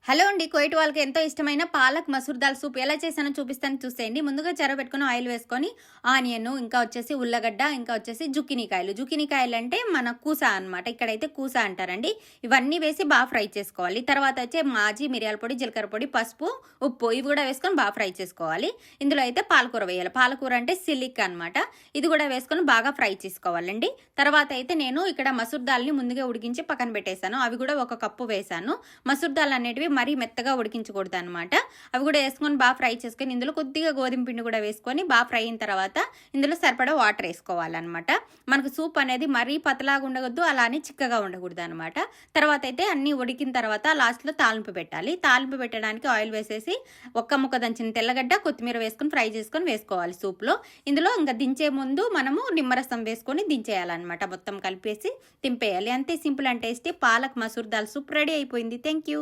Hello అండి. Kuwait వాళ్ళకి ఎంతో ఇష్టమైన పాలక్ మసూర్ దాల్ సూప్ ఎలా చేశానో చూపిస్తాను చూసేయండి. ముందుగా చెరగబెట్టుకొని ఆయిల్ వేసుకొని ఆనియన్, ఇంకా వచ్చేసి ఉల్లగడ్డ, ఇంకా వచ్చేసి జుకినీకాయలు. జుకినీకాయలు అంటే మన కూస అనమాట. ఇక్కడైతే కూస అంటారండి. ఇవన్నీ వేసి బాగా ఫ్రై చేసుకోవాలి. తర్వాత వచ్చే మాజీ, మిరియాల పొడి, జీలకర్ర పొడి, పసుపు, ఉప్పు ఇవి కూడా వేసుకొని బాగా ఫ్రై చేసుకోవాలి. ఇందులో అయితే పాలకూర వేయాలి. పాలకూర అంటే సిలిక్ అనమాట. ఇది కూడా వేసుకొని బాగా ఫ్రై చేసుకోవాలండి. తర్వాత అయితే నేను ఇక్కడ మసూర్ దాల్ని ముందుగా ఉడికించి పక్కన పెట్టేశాను. అవి కూడా 1 కప్పు వేశాను. మసూర్ దాల్ అనేటివి మరీ మెత్తగా ఉడికించకూడదు అనమాట. అవి కూడా వేసుకొని బాగా ఫ్రై చేసుకొని ఇందులో కొద్దిగా గోధుమ పిండి కూడా వేసుకొని బాగా ఫ్రై అయిన తర్వాత ఇందులో సరిపడా వాటర్ వేసుకోవాలన్నమాట. మనకు సూప్ అనేది మరీ పతలాగా ఉండకూడదు, అలానే చిక్కగా ఉండకూడదు అనమాట. తర్వాత అయితే అన్నీ ఉడికిన తర్వాత లాస్ట్లో తాలింపు పెట్టాలి. తాలింపు పెట్టడానికి ఆయిల్ వేసేసి ఒక్క ముక్క దంచిన తెల్లగడ్డ, కొత్తిమీర వేసుకొని ఫ్రై చేసుకొని వేసుకోవాలి సూప్లో. ఇందులో ఇంకా దించే ముందు మనము నిమ్మరసం వేసుకొని దించేయాలన్నమాట. మొత్తం కలిపేసి దింపేయాలి. అంతే, simple and tasty palak masoor dal soup ready అయిపోయింది. Thank you.